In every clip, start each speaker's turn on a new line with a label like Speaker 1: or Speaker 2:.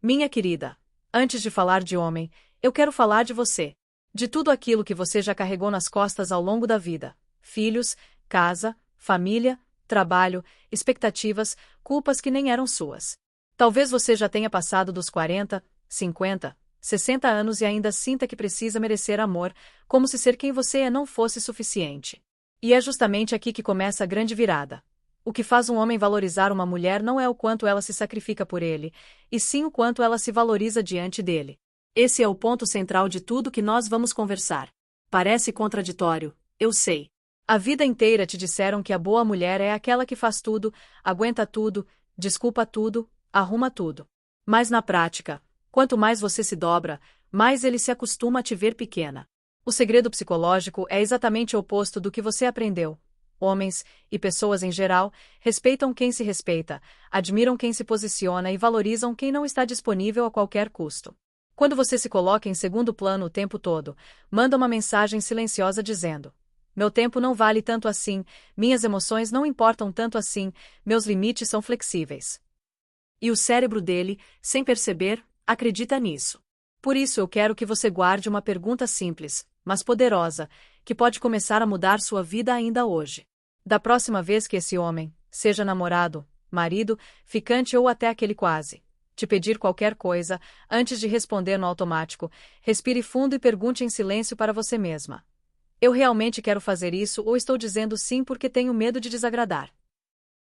Speaker 1: Minha querida, antes de falar de homem, eu quero falar de você. De tudo aquilo que você já carregou nas costas ao longo da vida: filhos, casa, família, trabalho, expectativas, culpas que nem eram suas. Talvez você já tenha passado dos 40, 50, 60 anos e ainda sinta que precisa merecer amor, como se ser quem você é não fosse suficiente. E é justamente aqui que começa a grande virada. O que faz um homem valorizar uma mulher não é o quanto ela se sacrifica por ele, e sim o quanto ela se valoriza diante dele. Esse é o ponto central de tudo que nós vamos conversar. Parece contraditório, eu sei. A vida inteira te disseram que a boa mulher é aquela que faz tudo, aguenta tudo, desculpa tudo, arruma tudo. Mas na prática, quanto mais você se dobra, mais ele se acostuma a te ver pequena. O segredo psicológico é exatamente o oposto do que você aprendeu. Homens, e pessoas em geral, respeitam quem se respeita, admiram quem se posiciona e valorizam quem não está disponível a qualquer custo. Quando você se coloca em segundo plano o tempo todo, manda uma mensagem silenciosa dizendo: meu tempo não vale tanto assim, minhas emoções não importam tanto assim, meus limites são flexíveis. E o cérebro dele, sem perceber, acredita nisso. Por isso eu quero que você guarde uma pergunta simples, mas poderosa, que pode começar a mudar sua vida ainda hoje. Da próxima vez que esse homem, seja namorado, marido, ficante ou até aquele quase, te pedir qualquer coisa, antes de responder no automático, respire fundo e pergunte em silêncio para você mesma: eu realmente quero fazer isso ou estou dizendo sim porque tenho medo de desagradar?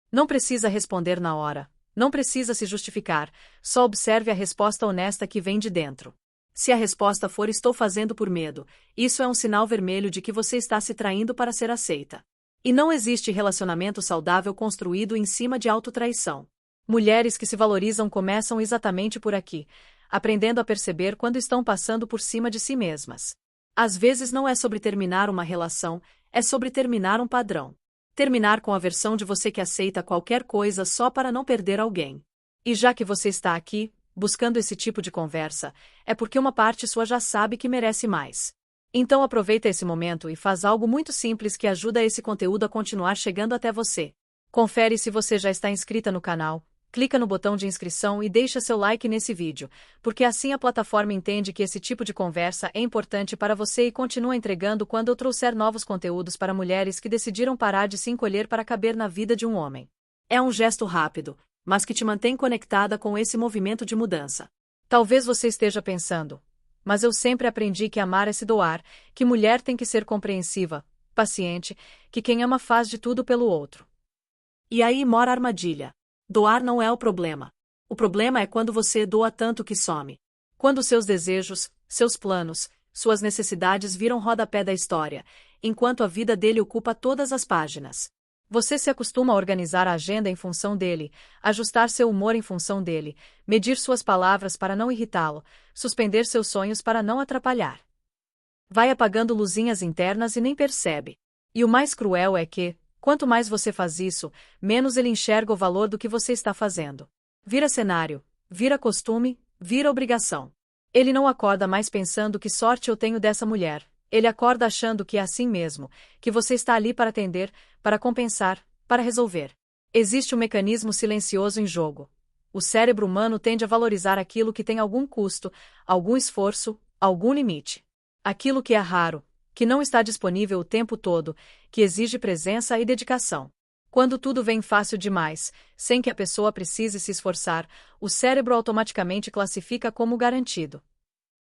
Speaker 1: Não precisa responder na hora, não precisa se justificar, só observe a resposta honesta que vem de dentro. Se a resposta for estou fazendo por medo, isso é um sinal vermelho de que você está se traindo para ser aceita. E não existe relacionamento saudável construído em cima de autotraição. Mulheres que se valorizam começam exatamente por aqui, aprendendo a perceber quando estão passando por cima de si mesmas. Às vezes não é sobre terminar uma relação, é sobre terminar um padrão. Terminar com a versão de você que aceita qualquer coisa só para não perder alguém. E já que você está aqui, buscando esse tipo de conversa, é porque uma parte sua já sabe que merece mais. Então aproveita esse momento e faz algo muito simples que ajuda esse conteúdo a continuar chegando até você. Confere se você já está inscrita no canal, clica no botão de inscrição e deixa seu like nesse vídeo, porque assim a plataforma entende que esse tipo de conversa é importante para você e continua entregando quando eu trouxer novos conteúdos para mulheres que decidiram parar de se encolher para caber na vida de um homem. É um gesto rápido, mas que te mantém conectada com esse movimento de mudança. Talvez você esteja pensando: mas eu sempre aprendi que amar é se doar, que mulher tem que ser compreensiva, paciente, que quem ama faz de tudo pelo outro. E aí mora a armadilha. Doar não é o problema. O problema é quando você doa tanto que some. Quando seus desejos, seus planos, suas necessidades viram rodapé da história, enquanto a vida dele ocupa todas as páginas. Você se acostuma a organizar a agenda em função dele, ajustar seu humor em função dele, medir suas palavras para não irritá-lo, suspender seus sonhos para não atrapalhar. Vai apagando luzinhas internas e nem percebe. E o mais cruel é que, quanto mais você faz isso, menos ele enxerga o valor do que você está fazendo. Vira cenário, vira costume, vira obrigação. Ele não acorda mais pensando que sorte eu tenho dessa mulher. Ele acorda achando que é assim mesmo, que você está ali para atender, para compensar, para resolver. Existe um mecanismo silencioso em jogo. O cérebro humano tende a valorizar aquilo que tem algum custo, algum esforço, algum limite. Aquilo que é raro, que não está disponível o tempo todo, que exige presença e dedicação. Quando tudo vem fácil demais, sem que a pessoa precise se esforçar, o cérebro automaticamente classifica como garantido.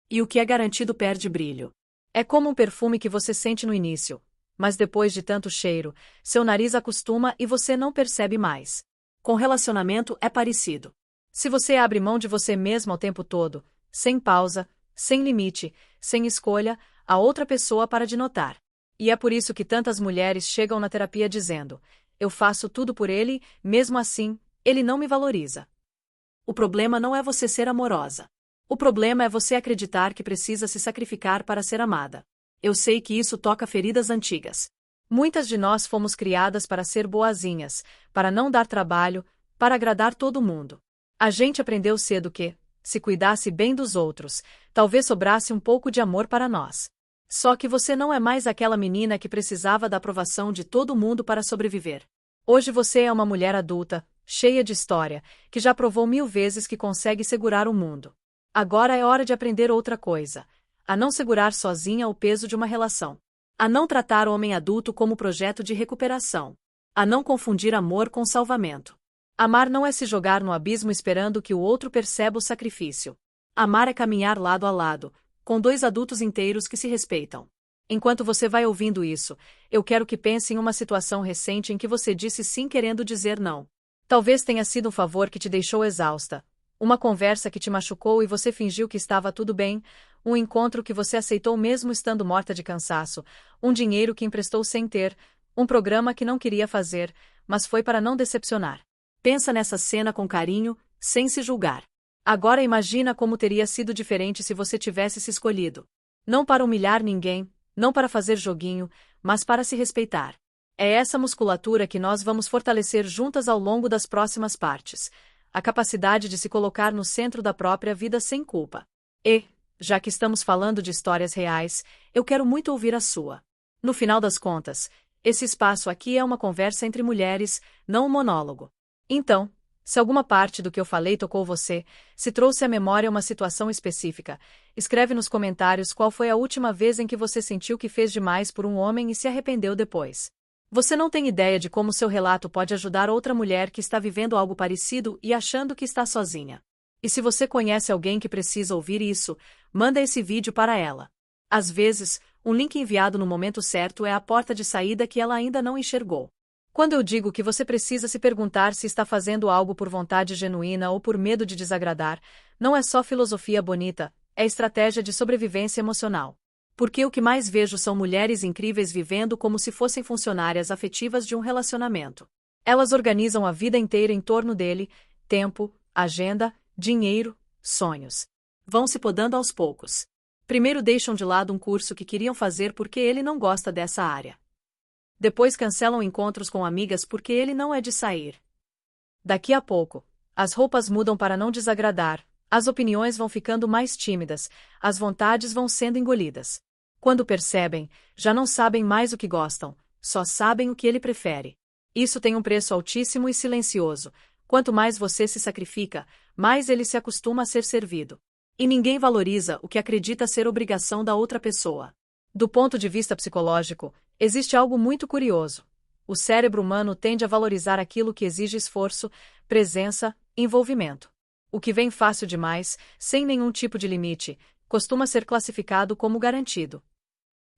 Speaker 1: E o que é garantido perde brilho. É como um perfume que você sente no início, mas depois de tanto cheiro, seu nariz acostuma e você não percebe mais. Com relacionamento é parecido. Se você abre mão de você mesmo ao tempo todo, sem pausa, sem limite, sem escolha, a outra pessoa para de notar. E é por isso que tantas mulheres chegam na terapia dizendo: eu faço tudo por ele, mesmo assim, ele não me valoriza. O problema não é você ser amorosa. O problema é você acreditar que precisa se sacrificar para ser amada. Eu sei que isso toca feridas antigas. Muitas de nós fomos criadas para ser boazinhas, para não dar trabalho, para agradar todo mundo. A gente aprendeu cedo que, se cuidasse bem dos outros, talvez sobrasse um pouco de amor para nós. Só que você não é mais aquela menina que precisava da aprovação de todo mundo para sobreviver. Hoje você é uma mulher adulta, cheia de história, que já provou 1000 vezes que consegue segurar o mundo. Agora é hora de aprender outra coisa: a não segurar sozinha o peso de uma relação. A não tratar o homem adulto como projeto de recuperação. A não confundir amor com salvamento. Amar não é se jogar no abismo esperando que o outro perceba o sacrifício. Amar é caminhar lado a lado, com dois adultos inteiros que se respeitam. Enquanto você vai ouvindo isso, eu quero que pense em uma situação recente em que você disse sim querendo dizer não. Talvez tenha sido um favor que te deixou exausta, uma conversa que te machucou e você fingiu que estava tudo bem, um encontro que você aceitou mesmo estando morta de cansaço, um dinheiro que emprestou sem ter, um programa que não queria fazer, mas foi para não decepcionar. Pensa nessa cena com carinho, sem se julgar. Agora imagina como teria sido diferente se você tivesse se escolhido. Não para humilhar ninguém, não para fazer joguinho, mas para se respeitar. É essa musculatura que nós vamos fortalecer juntas ao longo das próximas partes. A capacidade de se colocar no centro da própria vida sem culpa. E, já que estamos falando de histórias reais, eu quero muito ouvir a sua. No final das contas, esse espaço aqui é uma conversa entre mulheres, não um monólogo. Então, se alguma parte do que eu falei tocou você, se trouxe à memória uma situação específica, escreve nos comentários qual foi a última vez em que você sentiu que fez demais por um homem e se arrependeu depois. Você não tem ideia de como seu relato pode ajudar outra mulher que está vivendo algo parecido e achando que está sozinha. E se você conhece alguém que precisa ouvir isso, manda esse vídeo para ela. Às vezes, um link enviado no momento certo é a porta de saída que ela ainda não enxergou. Quando eu digo que você precisa se perguntar se está fazendo algo por vontade genuína ou por medo de desagradar, não é só filosofia bonita, é estratégia de sobrevivência emocional. Porque o que mais vejo são mulheres incríveis vivendo como se fossem funcionárias afetivas de um relacionamento. Elas organizam a vida inteira em torno dele, tempo, agenda, dinheiro, sonhos. Vão se podando aos poucos. Primeiro deixam de lado um curso que queriam fazer porque ele não gosta dessa área. Depois cancelam encontros com amigas porque ele não é de sair. Daqui a pouco, as roupas mudam para não desagradar, as opiniões vão ficando mais tímidas, as vontades vão sendo engolidas. Quando percebem, já não sabem mais o que gostam, só sabem o que ele prefere. Isso tem um preço altíssimo e silencioso. Quanto mais você se sacrifica, mais ele se acostuma a ser servido. E ninguém valoriza o que acredita ser obrigação da outra pessoa. Do ponto de vista psicológico, existe algo muito curioso. O cérebro humano tende a valorizar aquilo que exige esforço, presença, envolvimento. O que vem fácil demais, sem nenhum tipo de limite, costuma ser classificado como garantido.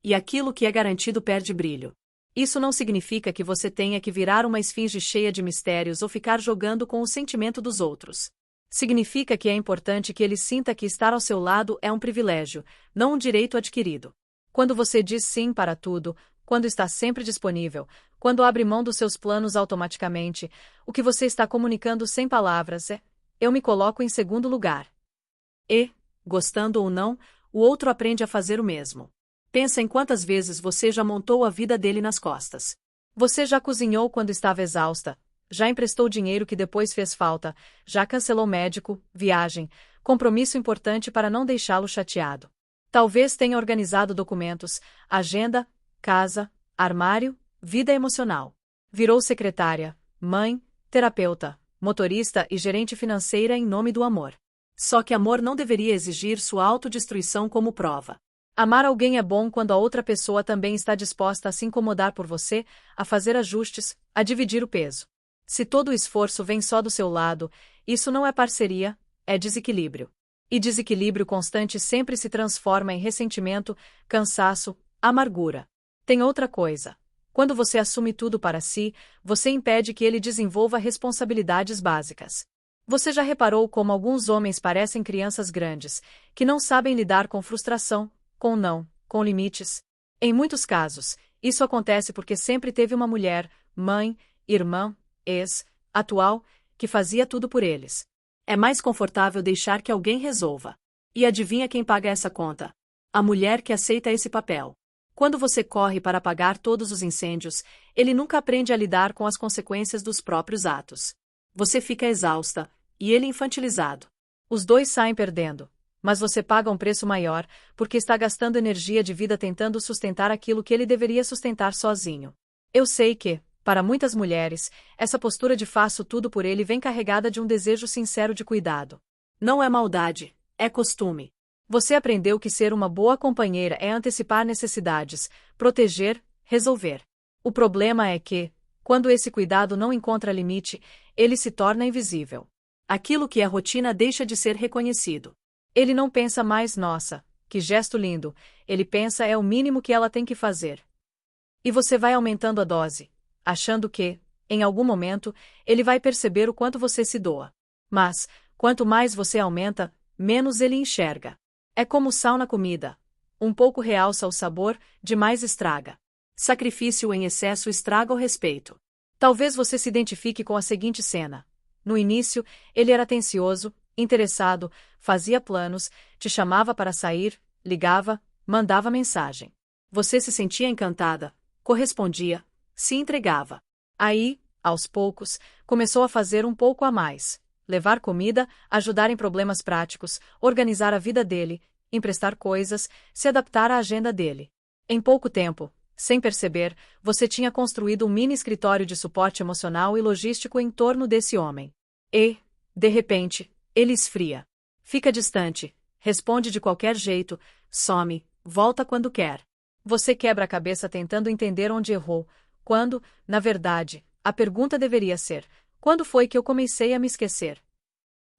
Speaker 1: E aquilo que é garantido perde brilho. Isso não significa que você tenha que virar uma esfinge cheia de mistérios ou ficar jogando com o sentimento dos outros. Significa que é importante que ele sinta que estar ao seu lado é um privilégio, não um direito adquirido. Quando você diz sim para tudo, quando está sempre disponível, quando abre mão dos seus planos automaticamente, o que você está comunicando sem palavras é: eu me coloco em segundo lugar. E, gostando ou não, o outro aprende a fazer o mesmo. Pensa em quantas vezes você já montou a vida dele nas costas. Você já cozinhou quando estava exausta, já emprestou dinheiro que depois fez falta, já cancelou médico, viagem, compromisso importante para não deixá-lo chateado. Talvez tenha organizado documentos, agenda, casa, armário, vida emocional. Virou secretária, mãe, terapeuta, motorista e gerente financeira em nome do amor. Só que amor não deveria exigir sua autodestruição como prova. Amar alguém é bom quando a outra pessoa também está disposta a se incomodar por você, a fazer ajustes, a dividir o peso. Se todo o esforço vem só do seu lado, isso não é parceria, é desequilíbrio. E desequilíbrio constante sempre se transforma em ressentimento, cansaço, amargura. Tem outra coisa. Quando você assume tudo para si, você impede que ele desenvolva responsabilidades básicas. Você já reparou como alguns homens parecem crianças grandes, que não sabem lidar com frustração, com não, com limites? Em muitos casos, isso acontece porque sempre teve uma mulher, mãe, irmã, ex, atual, que fazia tudo por eles. É mais confortável deixar que alguém resolva. E adivinha quem paga essa conta? A mulher que aceita esse papel. Quando você corre para apagar todos os incêndios, ele nunca aprende a lidar com as consequências dos próprios atos. Você fica exausta, e ele infantilizado. Os dois saem perdendo. Mas você paga um preço maior, porque está gastando energia de vida tentando sustentar aquilo que ele deveria sustentar sozinho. Eu sei que, Para muitas mulheres, essa postura de faço tudo por ele vem carregada de um desejo sincero de cuidado. Não é maldade, é costume. Você aprendeu que ser uma boa companheira é antecipar necessidades, proteger, resolver. O problema é que, quando esse cuidado não encontra limite, ele se torna invisível. Aquilo que é rotina deixa de ser reconhecido. Ele não pensa mais, nossa, que gesto lindo, ele pensa é o mínimo que ela tem que fazer. E você vai aumentando a dose, achando que, em algum momento, ele vai perceber o quanto você se doa. Mas, quanto mais você aumenta, menos ele enxerga. É como sal na comida. Um pouco realça o sabor, demais estraga. Sacrifício em excesso estraga o respeito. Talvez você se identifique com a seguinte cena. No início, ele era atencioso, interessado, fazia planos, te chamava para sair, ligava, mandava mensagem. Você se sentia encantada, correspondia, se entregava. Aí, aos poucos, começou a fazer um pouco a mais. Levar comida, ajudar em problemas práticos, organizar a vida dele, emprestar coisas, se adaptar à agenda dele. Em pouco tempo, sem perceber, você tinha construído um mini escritório de suporte emocional e logístico em torno desse homem. E, de repente, ele esfria. Fica distante, responde de qualquer jeito, some, volta quando quer. Você quebra a cabeça tentando entender onde errou, quando, na verdade, a pergunta deveria ser: quando foi que eu comecei a me esquecer?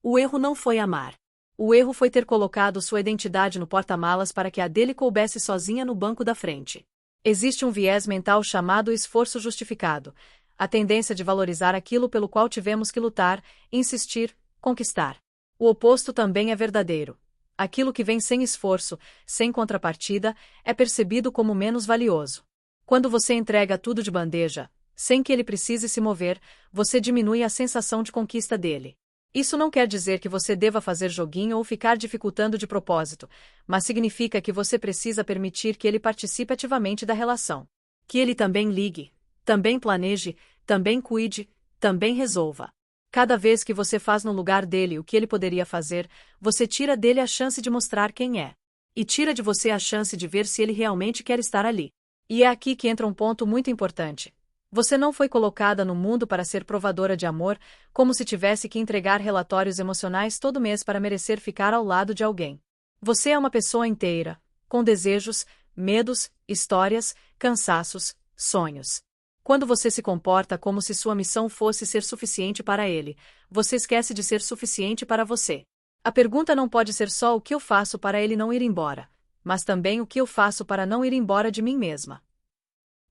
Speaker 1: O erro não foi amar. O erro foi ter colocado sua identidade no porta-malas para que a dele coubesse sozinha no banco da frente. Existe um viés mental chamado esforço justificado, a tendência de valorizar aquilo pelo qual tivemos que lutar, insistir, conquistar. O oposto também é verdadeiro. Aquilo que vem sem esforço, sem contrapartida, é percebido como menos valioso. Quando você entrega tudo de bandeja, sem que ele precise se mover, você diminui a sensação de conquista dele. Isso não quer dizer que você deva fazer joguinho ou ficar dificultando de propósito, mas significa que você precisa permitir que ele participe ativamente da relação. Que ele também ligue, também planeje, também cuide, também resolva. Cada vez que você faz no lugar dele o que ele poderia fazer, você tira dele a chance de mostrar quem é. E tira de você a chance de ver se ele realmente quer estar ali. E é aqui que entra um ponto muito importante. Você não foi colocada no mundo para ser provadora de amor, como se tivesse que entregar relatórios emocionais todo mês para merecer ficar ao lado de alguém. Você é uma pessoa inteira, com desejos, medos, histórias, cansaços, sonhos. Quando você se comporta como se sua missão fosse ser suficiente para ele, você esquece de ser suficiente para você. A pergunta não pode ser só o que eu faço para ele não ir embora, mas também o que eu faço para não ir embora de mim mesma.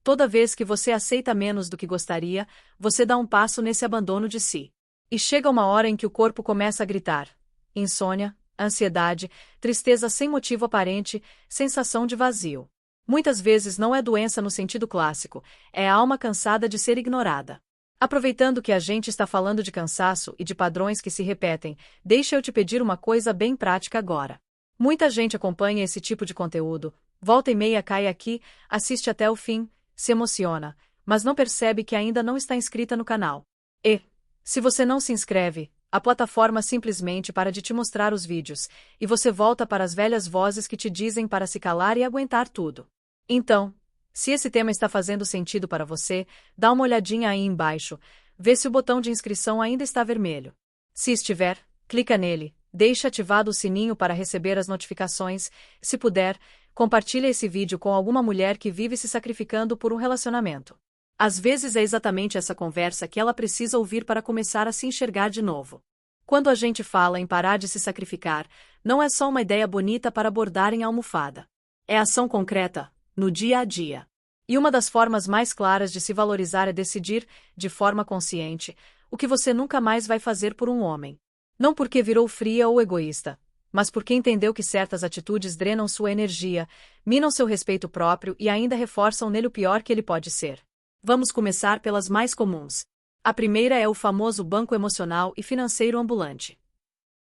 Speaker 1: Toda vez que você aceita menos do que gostaria, você dá um passo nesse abandono de si. E chega uma hora em que o corpo começa a gritar. Insônia, ansiedade, tristeza sem motivo aparente, sensação de vazio. Muitas vezes não é doença no sentido clássico, é a alma cansada de ser ignorada. Aproveitando que a gente está falando de cansaço e de padrões que se repetem, deixa eu te pedir uma coisa bem prática agora. Muita gente acompanha esse tipo de conteúdo, volta e meia cai aqui, assiste até o fim, se emociona, mas não percebe que ainda não está inscrita no canal. E, se você não se inscreve, a plataforma simplesmente para de te mostrar os vídeos, e você volta para as velhas vozes que te dizem para se calar e aguentar tudo. Então, se esse tema está fazendo sentido para você, dá uma olhadinha aí embaixo, vê se o botão de inscrição ainda está vermelho. Se estiver, clica nele, deixa ativado o sininho para receber as notificações, se puder, compartilha esse vídeo com alguma mulher que vive se sacrificando por um relacionamento. Às vezes é exatamente essa conversa que ela precisa ouvir para começar a se enxergar de novo. Quando a gente fala em parar de se sacrificar, não é só uma ideia bonita para bordar em almofada. É ação concreta, no dia a dia. E uma das formas mais claras de se valorizar é decidir, de forma consciente, o que você nunca mais vai fazer por um homem. Não porque virou fria ou egoísta, mas porque entendeu que certas atitudes drenam sua energia, minam seu respeito próprio e ainda reforçam nele o pior que ele pode ser. Vamos começar pelas mais comuns. A primeira é o famoso banco emocional e financeiro ambulante.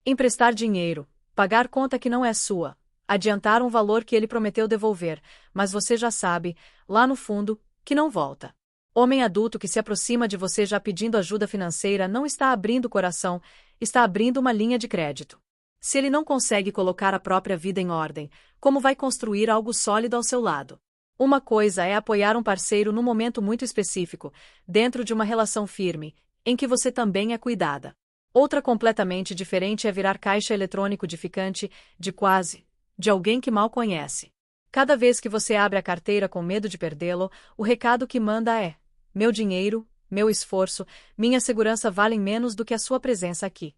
Speaker 1: Emprestar dinheiro, pagar conta que não é sua, adiantar um valor que ele prometeu devolver, mas você já sabe, lá no fundo, que não volta. Homem adulto que se aproxima de você já pedindo ajuda financeira não está abrindo o coração, está abrindo uma linha de crédito. Se ele não consegue colocar a própria vida em ordem, como vai construir algo sólido ao seu lado? Uma coisa é apoiar um parceiro num momento muito específico, dentro de uma relação firme, em que você também é cuidada. Outra completamente diferente é virar caixa eletrônico de ficante, de alguém que mal conhece. Cada vez que você abre a carteira com medo de perdê-lo, o recado que manda é: meu dinheiro, meu esforço, minha segurança valem menos do que a sua presença aqui.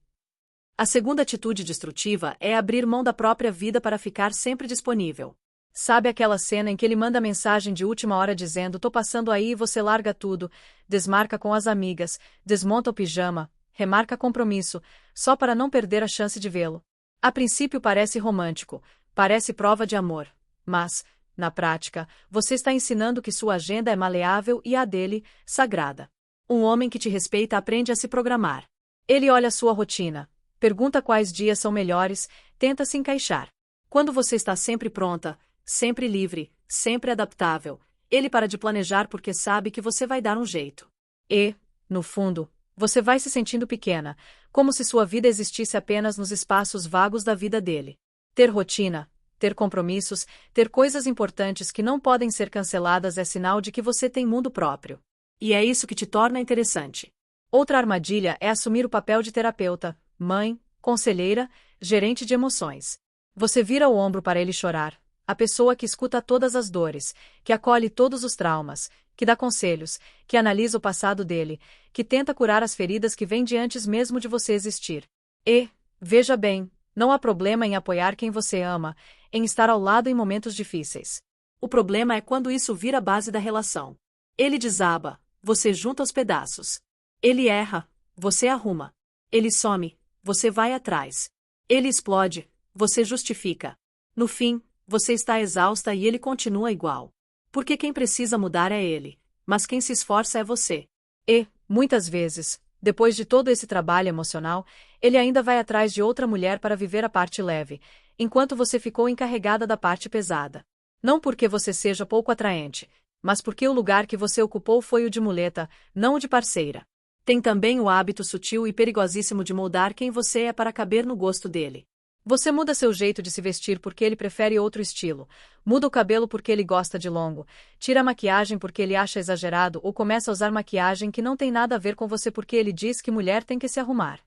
Speaker 1: A segunda atitude destrutiva é abrir mão da própria vida para ficar sempre disponível. Sabe aquela cena em que ele manda mensagem de última hora dizendo: tô passando aí e você larga tudo, desmarca com as amigas, desmonta o pijama, remarca compromisso, só para não perder a chance de vê-lo. A princípio parece romântico, parece prova de amor, mas, na prática, você está ensinando que sua agenda é maleável e a dele, sagrada. Um homem que te respeita aprende a se programar. Ele olha sua rotina, pergunta quais dias são melhores, tenta se encaixar. Quando você está sempre pronta, sempre livre, sempre adaptável, ele para de planejar porque sabe que você vai dar um jeito. E, no fundo, você vai se sentindo pequena, como se sua vida existisse apenas nos espaços vagos da vida dele. Ter rotina, ter compromissos, ter coisas importantes que não podem ser canceladas é sinal de que você tem mundo próprio. E é isso que te torna interessante. Outra armadilha é assumir o papel de terapeuta, mãe, conselheira, gerente de emoções. Você vira o ombro para ele chorar, a pessoa que escuta todas as dores, que acolhe todos os traumas, que dá conselhos, que analisa o passado dele, que tenta curar as feridas que vêm de antes mesmo de você existir. E, veja bem, não há problema em apoiar quem você ama, em estar ao lado em momentos difíceis. O problema é quando isso vira a base da relação. Ele desaba, você junta os pedaços. Ele erra, você arruma. Ele some, você vai atrás. Ele explode, você justifica. No fim, você está exausta e ele continua igual. Porque quem precisa mudar é ele, mas quem se esforça é você. E, muitas vezes, depois de todo esse trabalho emocional, ele ainda vai atrás de outra mulher para viver a parte leve, enquanto você ficou encarregada da parte pesada. Não porque você seja pouco atraente, mas porque o lugar que você ocupou foi o de muleta, não o de parceira. Tem também o hábito sutil e perigosíssimo de moldar quem você é para caber no gosto dele. Você muda seu jeito de se vestir porque ele prefere outro estilo, muda o cabelo porque ele gosta de longo, tira a maquiagem porque ele acha exagerado ou começa a usar maquiagem que não tem nada a ver com você porque ele diz que mulher tem que se arrumar.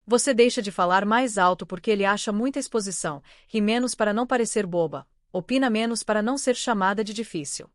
Speaker 1: Você deixa de falar mais alto porque ele acha muita exposição, ri menos para não parecer boba, opina menos para não ser chamada de difícil.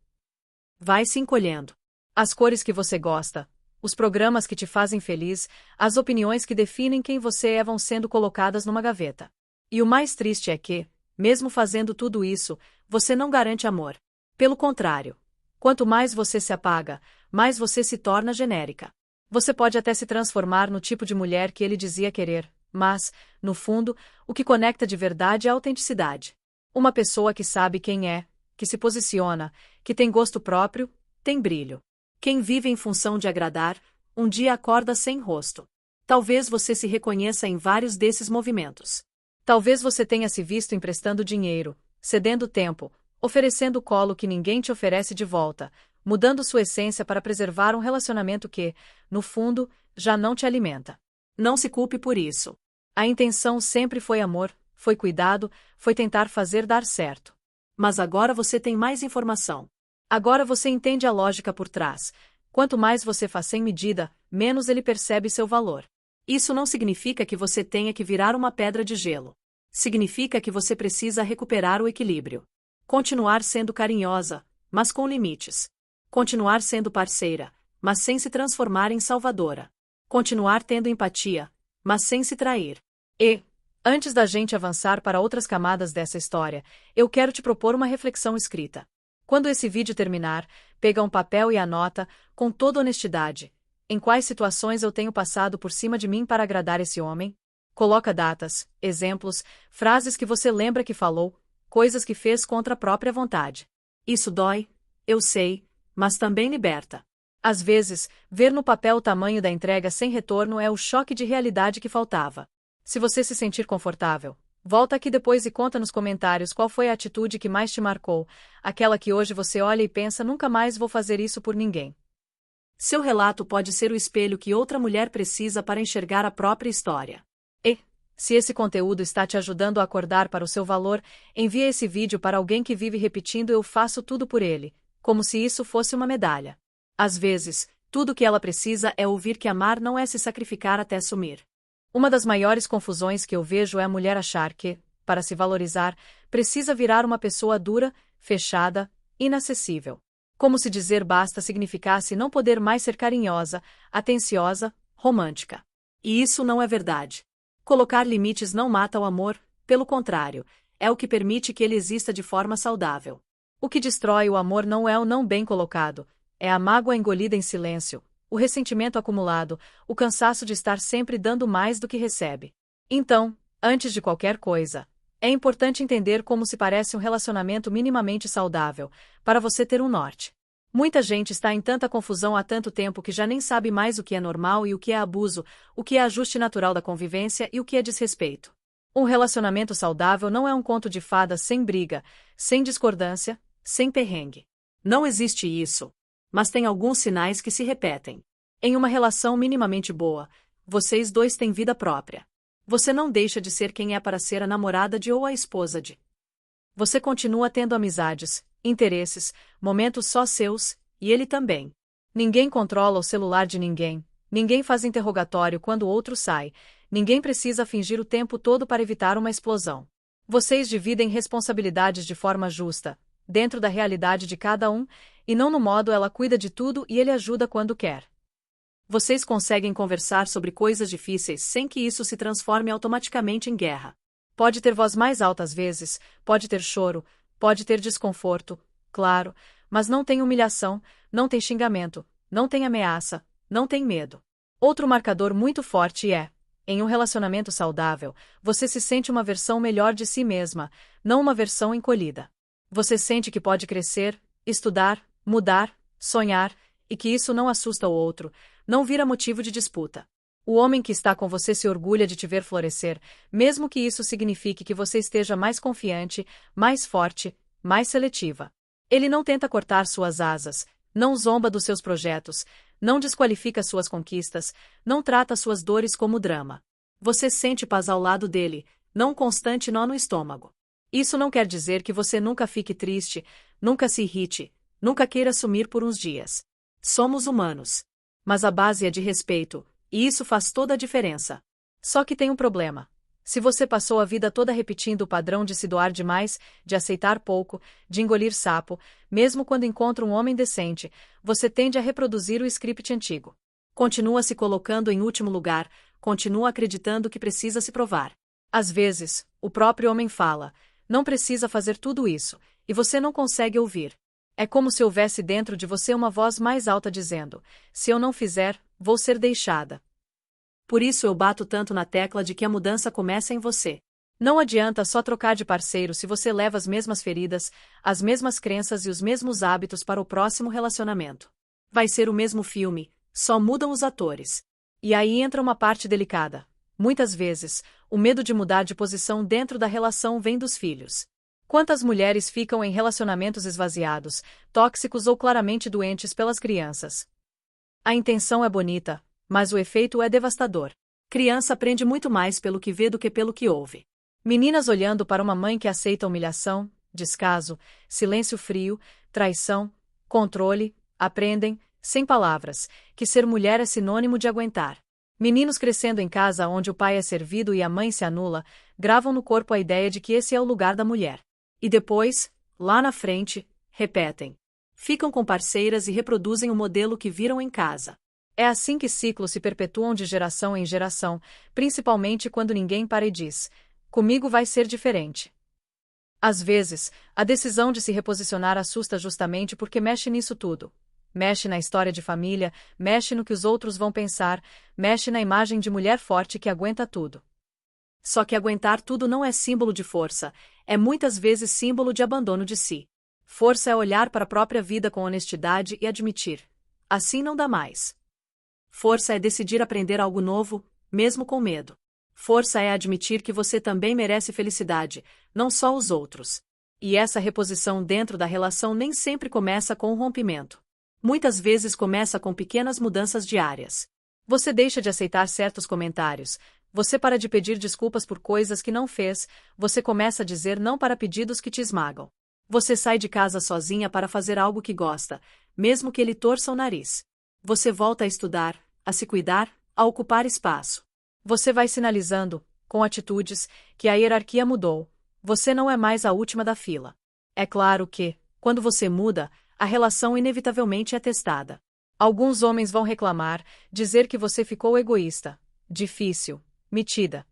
Speaker 1: Vai se encolhendo. As cores que você gosta, os programas que te fazem feliz, as opiniões que definem quem você é vão sendo colocadas numa gaveta. E o mais triste é que, mesmo fazendo tudo isso, você não garante amor. Pelo contrário, quanto mais você se apaga, mais você se torna genérica. Você pode até se transformar no tipo de mulher que ele dizia querer, mas, no fundo, o que conecta de verdade é a autenticidade. Uma pessoa que sabe quem é, que se posiciona, que tem gosto próprio, tem brilho. Quem vive em função de agradar, um dia acorda sem rosto. Talvez você se reconheça em vários desses movimentos. Talvez você tenha se visto emprestando dinheiro, cedendo tempo, oferecendo colo que ninguém te oferece de volta, mudando sua essência para preservar um relacionamento que, no fundo, já não te alimenta. Não se culpe por isso. A intenção sempre foi amor, foi cuidado, foi tentar fazer dar certo. Mas agora você tem mais informação. Agora você entende a lógica por trás. Quanto mais você faz sem medida, menos ele percebe seu valor. Isso não significa que você tenha que virar uma pedra de gelo. Significa que você precisa recuperar o equilíbrio. Continuar sendo carinhosa, mas com limites. Continuar sendo parceira, mas sem se transformar em salvadora. Continuar tendo empatia, mas sem se trair. E, antes da gente avançar para outras camadas dessa história, eu quero te propor uma reflexão escrita. Quando esse vídeo terminar, pega um papel e anota, com toda honestidade, em quais situações eu tenho passado por cima de mim para agradar esse homem? Coloca datas, exemplos, frases que você lembra que falou, coisas que fez contra a própria vontade. Isso dói, eu sei, mas também liberta. Às vezes, ver no papel o tamanho da entrega sem retorno é o choque de realidade que faltava. Se você se sentir confortável, volta aqui depois e conta nos comentários qual foi a atitude que mais te marcou, aquela que hoje você olha e pensa: nunca mais vou fazer isso por ninguém. Seu relato pode ser o espelho que outra mulher precisa para enxergar a própria história. E, Se esse conteúdo está te ajudando a acordar para o seu valor, envie esse vídeo para alguém que vive repetindo "eu faço tudo por ele", como se isso fosse uma medalha. Às vezes, tudo o que ela precisa é ouvir que amar não é se sacrificar até sumir. Uma das maiores confusões que eu vejo é a mulher achar que, para se valorizar, precisa virar uma pessoa dura, fechada, inacessível. Como se dizer basta significasse não poder mais ser carinhosa, atenciosa, romântica. E isso não é verdade. Colocar limites não mata o amor, pelo contrário, é o que permite que ele exista de forma saudável. O que destrói o amor não é o não bem colocado, é a mágoa engolida em silêncio, o ressentimento acumulado, o cansaço de estar sempre dando mais do que recebe. Então, antes de qualquer coisa, é importante entender como se parece um relacionamento minimamente saudável, para você ter um norte. Muita gente está em tanta confusão há tanto tempo que já nem sabe mais o que é normal e o que é abuso, o que é ajuste natural da convivência e o que é desrespeito. Um relacionamento saudável não é um conto de fadas sem briga, sem discordância, sem perrengue. Não existe isso. Mas tem alguns sinais que se repetem. Em uma relação minimamente boa, vocês dois têm vida própria. Você não deixa de ser quem é para ser a namorada de ou a esposa de. Você continua tendo amizades, interesses, momentos só seus, e ele também. Ninguém controla o celular de ninguém, ninguém faz interrogatório quando o outro sai, ninguém precisa fingir o tempo todo para evitar uma explosão. Vocês dividem responsabilidades de forma justa, dentro da realidade de cada um, e não no modo ela cuida de tudo e ele ajuda quando quer. Vocês conseguem conversar sobre coisas difíceis sem que isso se transforme automaticamente em guerra. Pode ter voz mais alta às vezes, pode ter choro, pode ter desconforto, claro, mas não tem humilhação, não tem xingamento, não tem ameaça, não tem medo. Outro marcador muito forte é, em um relacionamento saudável, você se sente uma versão melhor de si mesma, não uma versão encolhida. Você sente que pode crescer, estudar, mudar, sonhar, e que isso não assusta o outro, não vira motivo de disputa. O homem que está com você se orgulha de te ver florescer, mesmo que isso signifique que você esteja mais confiante, mais forte, mais seletiva. Ele não tenta cortar suas asas, não zomba dos seus projetos, não desqualifica suas conquistas, não trata suas dores como drama. Você sente paz ao lado dele, não um constante nó no estômago. Isso não quer dizer que você nunca fique triste, nunca se irrite, nunca queira sumir por uns dias. Somos humanos. Mas a base é de respeito, e isso faz toda a diferença. Só que tem um problema. Se você passou a vida toda repetindo o padrão de se doar demais, de aceitar pouco, de engolir sapo, mesmo quando encontra um homem decente, você tende a reproduzir o script antigo. Continua se colocando em último lugar, continua acreditando que precisa se provar. Às vezes, o próprio homem fala, não precisa fazer tudo isso, e você não consegue ouvir. É como se houvesse dentro de você uma voz mais alta dizendo, se eu não fizer, vou ser deixada. Por isso eu bato tanto na tecla de que a mudança começa em você. Não adianta só trocar de parceiro se você leva as mesmas feridas, as mesmas crenças e os mesmos hábitos para o próximo relacionamento. Vai ser o mesmo filme, só mudam os atores. E aí entra uma parte delicada. Muitas vezes, o medo de mudar de posição dentro da relação vem dos filhos. Quantas mulheres ficam em relacionamentos esvaziados, tóxicos ou claramente doentes pelas crianças? A intenção é bonita, mas o efeito é devastador. Criança aprende muito mais pelo que vê do que pelo que ouve. Meninas olhando para uma mãe que aceita humilhação, descaso, silêncio frio, traição, controle, aprendem, sem palavras, que ser mulher é sinônimo de aguentar. Meninos crescendo em casa onde o pai é servido e a mãe se anula, gravam no corpo a ideia de que esse é o lugar da mulher. E depois, lá na frente, repetem. Ficam com parceiras e reproduzem o modelo que viram em casa. É assim que ciclos se perpetuam de geração em geração, principalmente quando ninguém para e diz, comigo vai ser diferente. Às vezes, a decisão de se reposicionar assusta justamente porque mexe nisso tudo. Mexe na história de família, mexe no que os outros vão pensar, mexe na imagem de mulher forte que aguenta tudo. Só que aguentar tudo não é símbolo de força, é muitas vezes símbolo de abandono de si. Força é olhar para a própria vida com honestidade e admitir. Assim não dá mais. Força é decidir aprender algo novo, mesmo com medo. Força é admitir que você também merece felicidade, não só os outros. E essa reposição dentro da relação nem sempre começa com um rompimento. Muitas vezes começa com pequenas mudanças diárias. Você deixa de aceitar certos comentários, Você para de pedir desculpas por coisas que não fez, você começa a dizer não para pedidos que te esmagam. Você sai de casa sozinha para fazer algo que gosta, mesmo que ele torça o nariz. Você volta a estudar, a se cuidar, a ocupar espaço. Você vai sinalizando, com atitudes, que a hierarquia mudou. Você não é mais a última da fila. É claro que, quando você muda, a relação inevitavelmente é testada. Alguns homens vão reclamar, dizer que você ficou egoísta, difícil, metida.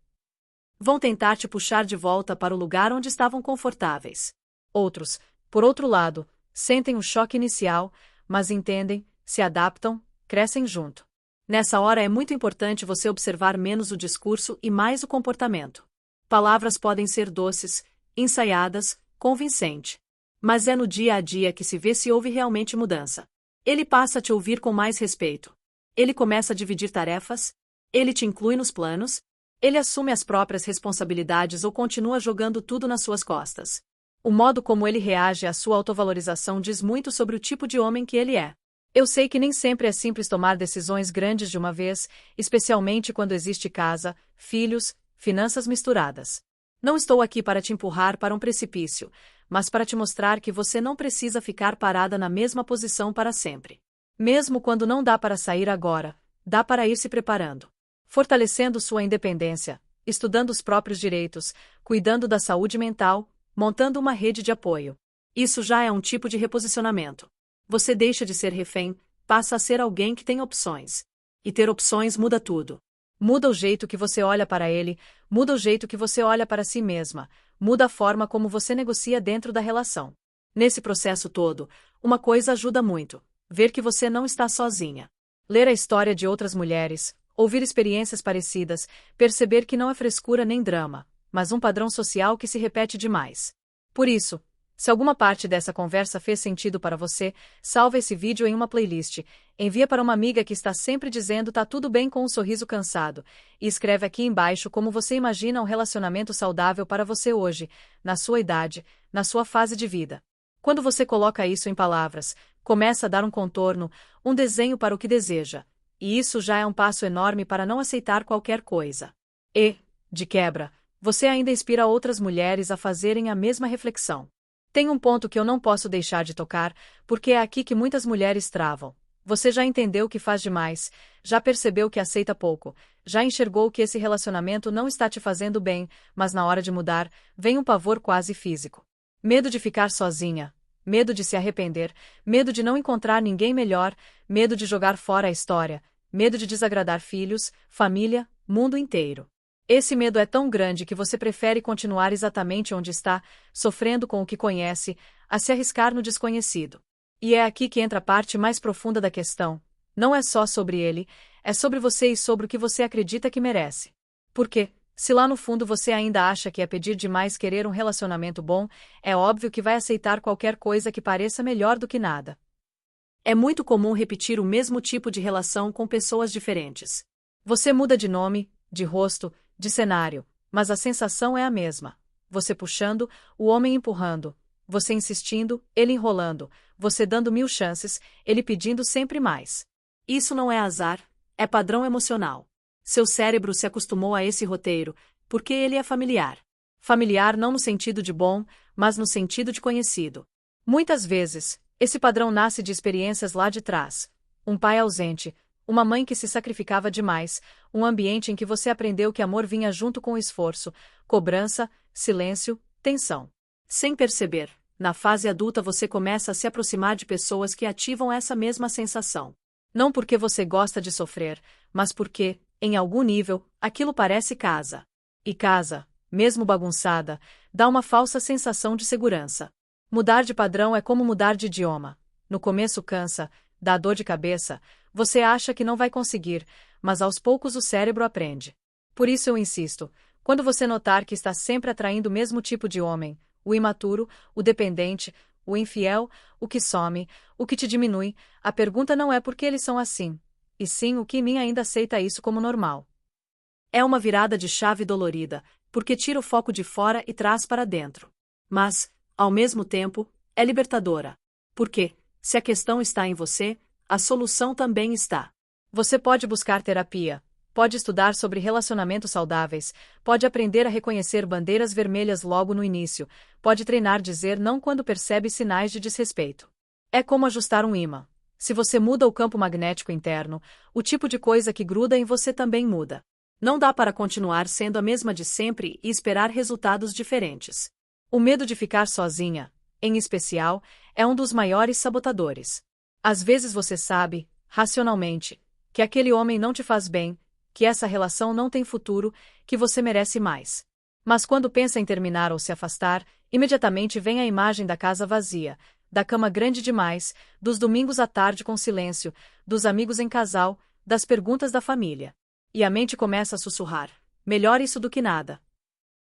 Speaker 1: Vão tentar te puxar de volta para o lugar onde estavam confortáveis. Outros, por outro lado, sentem o choque inicial, mas entendem, se adaptam, crescem junto. Nessa hora é muito importante você observar menos o discurso e mais o comportamento. Palavras podem ser doces, ensaiadas, convincentes. Mas é no dia a dia que se vê se houve realmente mudança. Ele passa a te ouvir com mais respeito. Ele começa a dividir tarefas. Ele te inclui nos planos. Ele assume as próprias responsabilidades ou continua jogando tudo nas suas costas. O modo como ele reage à sua autovalorização diz muito sobre o tipo de homem que ele é. Eu sei que nem sempre é simples tomar decisões grandes de uma vez, especialmente quando existe casa, filhos, finanças misturadas. Não estou aqui para te empurrar para um precipício, mas para te mostrar que você não precisa ficar parada na mesma posição para sempre. Mesmo quando não dá para sair agora, dá para ir se preparando. Fortalecendo sua independência, estudando os próprios direitos, cuidando da saúde mental, montando uma rede de apoio. Isso já é um tipo de reposicionamento. Você deixa de ser refém, passa a ser alguém que tem opções. E ter opções muda tudo. Muda o jeito que você olha para ele, muda o jeito que você olha para si mesma, muda a forma como você negocia dentro da relação. Nesse processo todo, uma coisa ajuda muito: ver que você não está sozinha. Ler a história de outras mulheres, ouvir experiências parecidas, perceber que não é frescura nem drama, mas um padrão social que se repete demais. Por isso, se alguma parte dessa conversa fez sentido para você, salva esse vídeo em uma playlist, envia para uma amiga que está sempre dizendo tá tudo bem com um sorriso cansado, e escreve aqui embaixo como você imagina um relacionamento saudável para você hoje, na sua idade, na sua fase de vida. Quando você coloca isso em palavras, começa a dar um contorno, um desenho para o que deseja, e isso já é um passo enorme para não aceitar qualquer coisa. E, de quebra, você ainda inspira outras mulheres a fazerem a mesma reflexão. Tem um ponto que eu não posso deixar de tocar, porque é aqui que muitas mulheres travam. Você já entendeu que faz demais, já percebeu que aceita pouco, já enxergou que esse relacionamento não está te fazendo bem, mas na hora de mudar, vem um pavor quase físico. Medo de ficar sozinha, medo de se arrepender, medo de não encontrar ninguém melhor, medo de jogar fora a história, medo de desagradar filhos, família, mundo inteiro. Esse medo é tão grande que você prefere continuar exatamente onde está, sofrendo com o que conhece, a se arriscar no desconhecido. E é aqui que entra a parte mais profunda da questão. Não é só sobre ele, é sobre você e sobre o que você acredita que merece. Porque, se lá no fundo você ainda acha que é pedir demais querer um relacionamento bom, é óbvio que vai aceitar qualquer coisa que pareça melhor do que nada. É muito comum repetir o mesmo tipo de relação com pessoas diferentes. Você muda de nome, de rosto, de cenário, mas a sensação é a mesma. Você puxando, o homem empurrando, você insistindo, ele enrolando, você dando 1000 chances, ele pedindo sempre mais. Isso não é azar, é padrão emocional. Seu cérebro se acostumou a esse roteiro, porque ele é familiar. Familiar não no sentido de bom, mas no sentido de conhecido. Muitas vezes, esse padrão nasce de experiências lá de trás. Um pai ausente, uma mãe que se sacrificava demais, um ambiente em que você aprendeu que amor vinha junto com esforço, cobrança, silêncio, tensão. Sem perceber, na fase adulta você começa a se aproximar de pessoas que ativam essa mesma sensação. Não porque você gosta de sofrer, mas porque, em algum nível, aquilo parece casa. E casa, mesmo bagunçada, dá uma falsa sensação de segurança. Mudar de padrão é como mudar de idioma. No começo cansa, dá dor de cabeça, você acha que não vai conseguir, mas aos poucos o cérebro aprende. Por isso eu insisto, quando você notar que está sempre atraindo o mesmo tipo de homem, o imaturo, o dependente, o infiel, o que some, o que te diminui, a pergunta não é por que eles são assim, e sim o que em mim ainda aceita isso como normal. É uma virada de chave dolorida, porque tira o foco de fora e traz para dentro. Mas, ao mesmo tempo, é libertadora. Porque, se a questão está em você, a solução também está. Você pode buscar terapia, pode estudar sobre relacionamentos saudáveis, pode aprender a reconhecer bandeiras vermelhas logo no início, pode treinar dizer não quando percebe sinais de desrespeito. É como ajustar um ímã. Se você muda o campo magnético interno, o tipo de coisa que gruda em você também muda. Não dá para continuar sendo a mesma de sempre e esperar resultados diferentes. O medo de ficar sozinha, em especial, é um dos maiores sabotadores. Às vezes você sabe, racionalmente, que aquele homem não te faz bem, que essa relação não tem futuro, que você merece mais. Mas quando pensa em terminar ou se afastar, imediatamente vem a imagem da casa vazia, da cama grande demais, dos domingos à tarde com silêncio, dos amigos em casal, das perguntas da família. E a mente começa a sussurrar: melhor isso do que nada.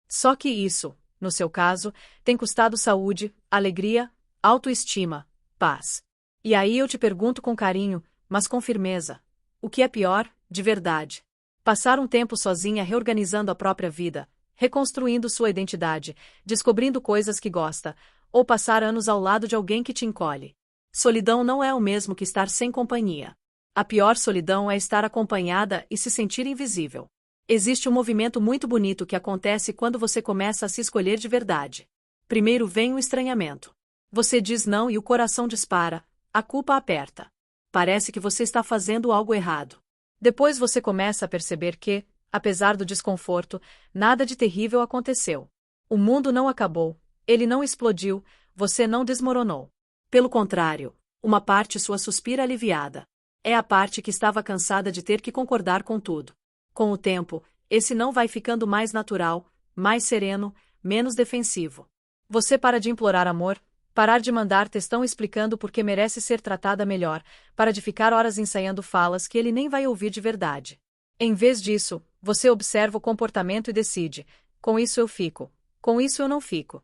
Speaker 1: Só que isso, no seu caso, tem custado saúde, alegria, autoestima, paz. E aí eu te pergunto com carinho, mas com firmeza: o que é pior, de verdade? Passar um tempo sozinha reorganizando a própria vida, reconstruindo sua identidade, descobrindo coisas que gosta, ou passar anos ao lado de alguém que te encolhe. Solidão não é o mesmo que estar sem companhia. A pior solidão é estar acompanhada e se sentir invisível. Existe um movimento muito bonito que acontece quando você começa a se escolher de verdade. Primeiro vem o estranhamento. Você diz não e o coração dispara, a culpa aperta. Parece que você está fazendo algo errado. Depois você começa a perceber que, apesar do desconforto, nada de terrível aconteceu. O mundo não acabou, ele não explodiu, você não desmoronou. Pelo contrário, uma parte sua suspira aliviada. É a parte que estava cansada de ter que concordar com tudo. Com o tempo, esse não vai ficando mais natural, mais sereno, menos defensivo. Você para de implorar amor, parar de mandar textão explicando por que merece ser tratada melhor, para de ficar horas ensaiando falas que ele nem vai ouvir de verdade. Em vez disso, você observa o comportamento e decide: com isso eu fico, com isso eu não fico.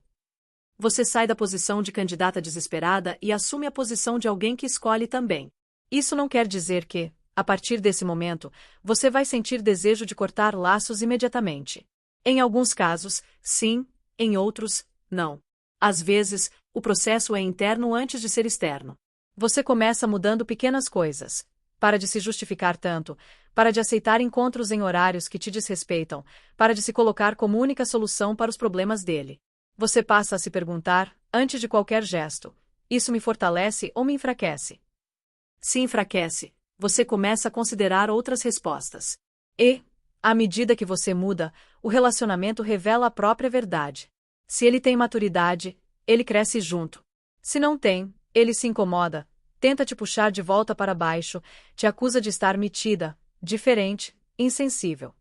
Speaker 1: Você sai da posição de candidata desesperada e assume a posição de alguém que escolhe também. Isso não quer dizer que, a partir desse momento, você vai sentir desejo de cortar laços imediatamente. Em alguns casos, sim, em outros, não. Às vezes, o processo é interno antes de ser externo. Você começa mudando pequenas coisas. Para de se justificar tanto, para de aceitar encontros em horários que te desrespeitam, para de se colocar como única solução para os problemas dele. Você passa a se perguntar, antes de qualquer gesto: isso me fortalece ou me enfraquece? Se enfraquece, você começa a considerar outras respostas. E, à medida que você muda, o relacionamento revela a própria verdade. Se ele tem maturidade, ele cresce junto. Se não tem, ele se incomoda, tenta te puxar de volta para baixo, te acusa de estar metida, diferente, insensível.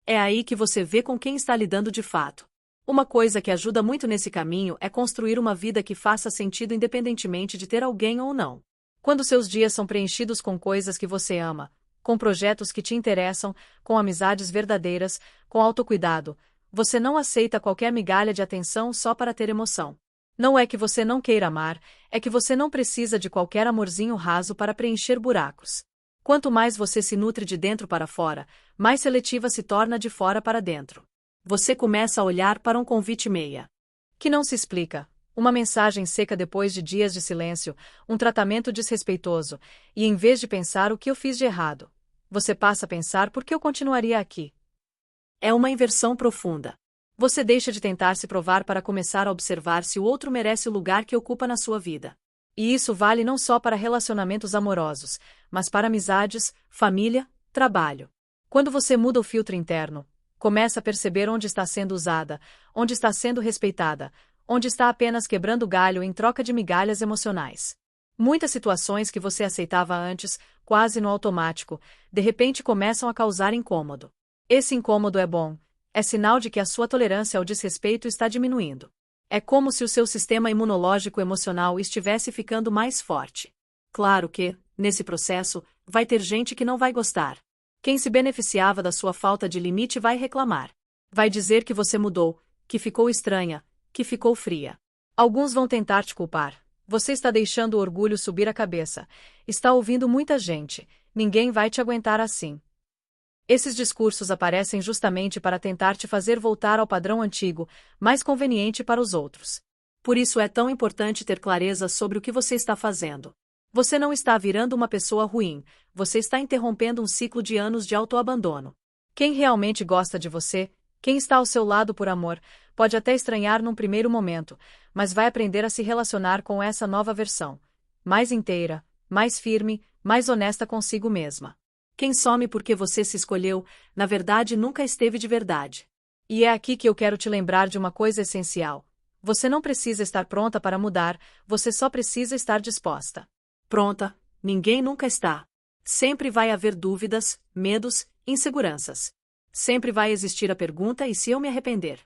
Speaker 1: É aí que você vê com quem está lidando de fato. Uma coisa que ajuda muito nesse caminho é construir uma vida que faça sentido independentemente de ter alguém ou não. Quando seus dias são preenchidos com coisas que você ama, com projetos que te interessam, com amizades verdadeiras, com autocuidado, você não aceita qualquer migalha de atenção só para ter emoção. Não é que você não queira amar, é que você não precisa de qualquer amorzinho raso para preencher buracos. Quanto mais você se nutre de dentro para fora, mais seletiva se torna de fora para dentro. Você começa a olhar para um convite meia, que não se explica, uma mensagem seca depois de dias de silêncio, um tratamento desrespeitoso, e em vez de pensar o que eu fiz de errado, você passa a pensar por que eu continuaria aqui. É uma inversão profunda. Você deixa de tentar se provar para começar a observar se o outro merece o lugar que ocupa na sua vida. E isso vale não só para relacionamentos amorosos, mas para amizades, família, trabalho. Quando você muda o filtro interno, começa a perceber onde está sendo usada, onde está sendo respeitada, onde está apenas quebrando galho em troca de migalhas emocionais. Muitas situações que você aceitava antes, quase no automático, de repente começam a causar incômodo. Esse incômodo é bom, é sinal de que a sua tolerância ao desrespeito está diminuindo. É como se o seu sistema imunológico emocional estivesse ficando mais forte. Claro que, nesse processo, vai ter gente que não vai gostar. Quem se beneficiava da sua falta de limite vai reclamar. Vai dizer que você mudou, que ficou estranha, que ficou fria. Alguns vão tentar te culpar. Você está deixando o orgulho subir a cabeça. Está ouvindo muita gente. Ninguém vai te aguentar assim. Esses discursos aparecem justamente para tentar te fazer voltar ao padrão antigo, mais conveniente para os outros. Por isso é tão importante ter clareza sobre o que você está fazendo. Você não está virando uma pessoa ruim, você está interrompendo um ciclo de anos de autoabandono. Quem realmente gosta de você, quem está ao seu lado por amor, pode até estranhar num primeiro momento, mas vai aprender a se relacionar com essa nova versão. Mais inteira, mais firme, mais honesta consigo mesma. Quem some porque você se escolheu, na verdade nunca esteve de verdade. E é aqui que eu quero te lembrar de uma coisa essencial. Você não precisa estar pronta para mudar, você só precisa estar disposta. Pronta, ninguém nunca está. Sempre vai haver dúvidas, medos, inseguranças. Sempre vai existir a pergunta: e se eu me arrepender?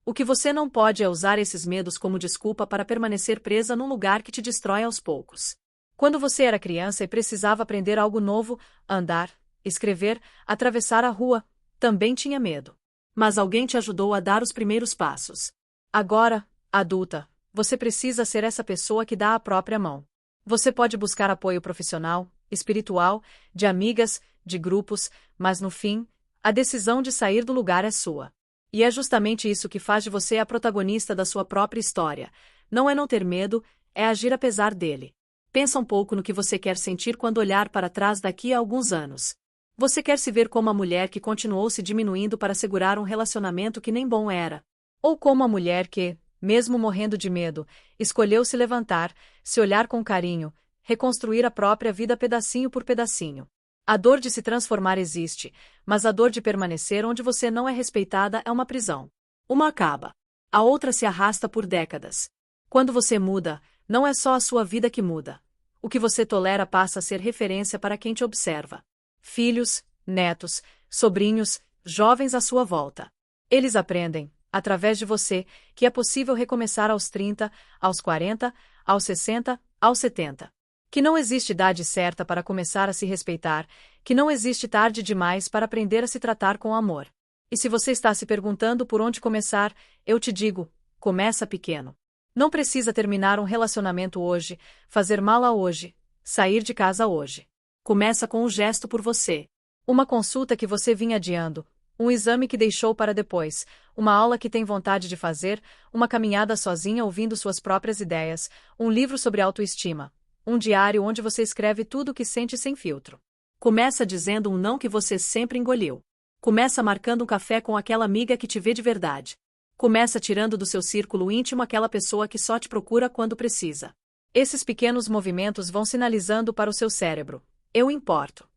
Speaker 1: O que você não pode é usar esses medos como desculpa para permanecer presa num lugar que te destrói aos poucos. Quando você era criança e precisava aprender algo novo, andar, escrever, atravessar a rua, também tinha medo. Mas alguém te ajudou a dar os primeiros passos. Agora, adulta, você precisa ser essa pessoa que dá a própria mão. Você pode buscar apoio profissional, espiritual, de amigas, de grupos, mas no fim, a decisão de sair do lugar é sua. E é justamente isso que faz de você a protagonista da sua própria história. Não é não ter medo, é agir apesar dele. Pensa um pouco no que você quer sentir quando olhar para trás daqui a alguns anos. Você quer se ver como a mulher que continuou se diminuindo para segurar um relacionamento que nem bom era? Ou como a mulher que, mesmo morrendo de medo, escolheu se levantar, se olhar com carinho, reconstruir a própria vida pedacinho por pedacinho? A dor de se transformar existe, mas a dor de permanecer onde você não é respeitada é uma prisão. Uma acaba. A outra se arrasta por décadas. Quando você muda, não é só a sua vida que muda. O que você tolera passa a ser referência para quem te observa. Filhos, netos, sobrinhos, jovens à sua volta. Eles aprendem, através de você, que é possível recomeçar aos 30, aos 40, aos 60, aos 70. Que não existe idade certa para começar a se respeitar, que não existe tarde demais para aprender a se tratar com amor. E se você está se perguntando por onde começar, eu te digo, começa pequeno. Não precisa terminar um relacionamento hoje, fazer mala hoje, sair de casa hoje. Começa com um gesto por você. Uma consulta que você vinha adiando, um exame que deixou para depois, uma aula que tem vontade de fazer, uma caminhada sozinha ouvindo suas próprias ideias, um livro sobre autoestima, um diário onde você escreve tudo o que sente sem filtro. Começa dizendo um não que você sempre engoliu. Começa marcando um café com aquela amiga que te vê de verdade. Começa tirando do seu círculo íntimo aquela pessoa que só te procura quando precisa. Esses pequenos movimentos vão sinalizando para o seu cérebro: eu importo.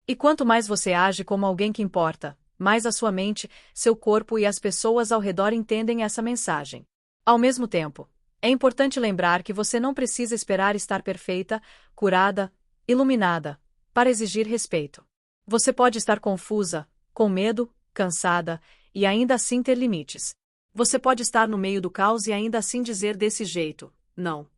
Speaker 1: E quanto mais você age como alguém que importa, mais a sua mente, seu corpo e as pessoas ao redor entendem essa mensagem. Ao mesmo tempo, é importante lembrar que você não precisa esperar estar perfeita, curada, iluminada, para exigir respeito. Você pode estar confusa, com medo, cansada, e ainda assim ter limites. Você pode estar no meio do caos e ainda assim dizer desse jeito: não.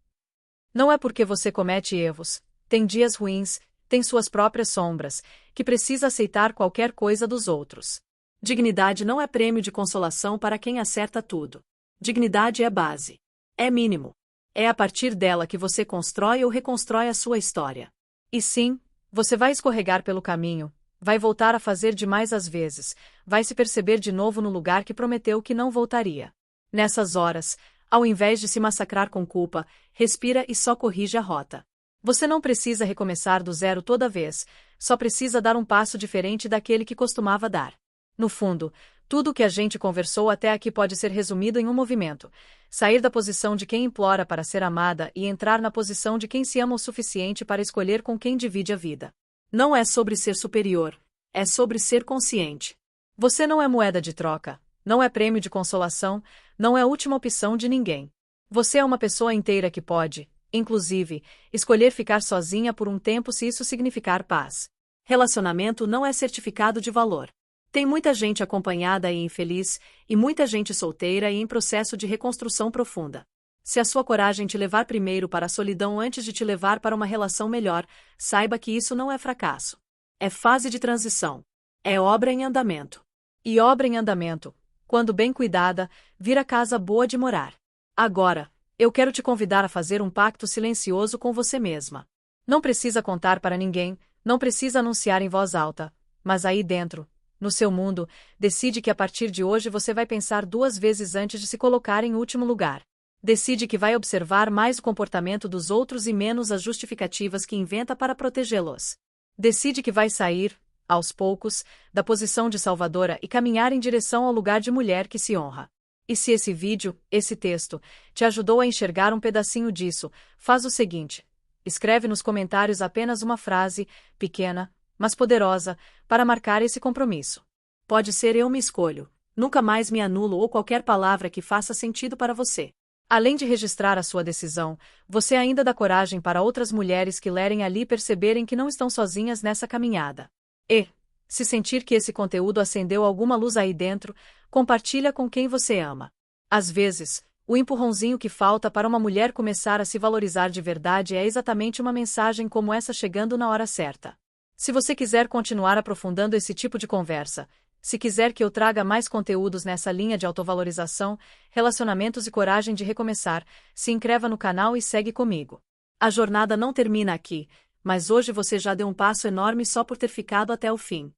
Speaker 1: Não é porque você comete erros, tem dias ruins, tem suas próprias sombras, que precisa aceitar qualquer coisa dos outros. Dignidade não é prêmio de consolação para quem acerta tudo. Dignidade é base. É mínimo. É a partir dela que você constrói ou reconstrói a sua história. E sim, você vai escorregar pelo caminho, vai voltar a fazer demais às vezes, vai se perceber de novo no lugar que prometeu que não voltaria. Nessas horas, ao invés de se massacrar com culpa, respira e só corrige a rota. Você não precisa recomeçar do zero toda vez, só precisa dar um passo diferente daquele que costumava dar. No fundo, tudo o que a gente conversou até aqui pode ser resumido em um movimento: sair da posição de quem implora para ser amada e entrar na posição de quem se ama o suficiente para escolher com quem divide a vida. Não é sobre ser superior, é sobre ser consciente. Você não é moeda de troca, não é prêmio de consolação, não é a última opção de ninguém. Você é uma pessoa inteira que pode, inclusive, escolher ficar sozinha por um tempo se isso significar paz. Relacionamento não é certificado de valor. Tem muita gente acompanhada e infeliz, e muita gente solteira e em processo de reconstrução profunda. Se a sua coragem te levar primeiro para a solidão antes de te levar para uma relação melhor, saiba que isso não é fracasso. É fase de transição. É obra em andamento. E obra em andamento, quando bem cuidada, vira casa boa de morar. Agora, eu quero te convidar a fazer um pacto silencioso com você mesma. Não precisa contar para ninguém, não precisa anunciar em voz alta, mas aí dentro, no seu mundo, decide que a partir de hoje você vai pensar 2 vezes antes de se colocar em último lugar. Decide que vai observar mais o comportamento dos outros e menos as justificativas que inventa para protegê-los. Decide que vai sair, aos poucos, da posição de salvadora e caminhar em direção ao lugar de mulher que se honra. E se esse vídeo, esse texto, te ajudou a enxergar um pedacinho disso, faz o seguinte: escreve nos comentários apenas uma frase, pequena, mas poderosa, para marcar esse compromisso. Pode ser "eu me escolho", "nunca mais me anulo" ou qualquer palavra que faça sentido para você. Além de registrar a sua decisão, você ainda dá coragem para outras mulheres que lerem ali perceberem que não estão sozinhas nessa caminhada. E, se sentir que esse conteúdo acendeu alguma luz aí dentro, compartilha com quem você ama. Às vezes, o empurrãozinho que falta para uma mulher começar a se valorizar de verdade é exatamente uma mensagem como essa chegando na hora certa. Se você quiser continuar aprofundando esse tipo de conversa, se quiser que eu traga mais conteúdos nessa linha de autovalorização, relacionamentos e coragem de recomeçar, se inscreva no canal e segue comigo. A jornada não termina aqui, mas hoje você já deu um passo enorme só por ter ficado até o fim.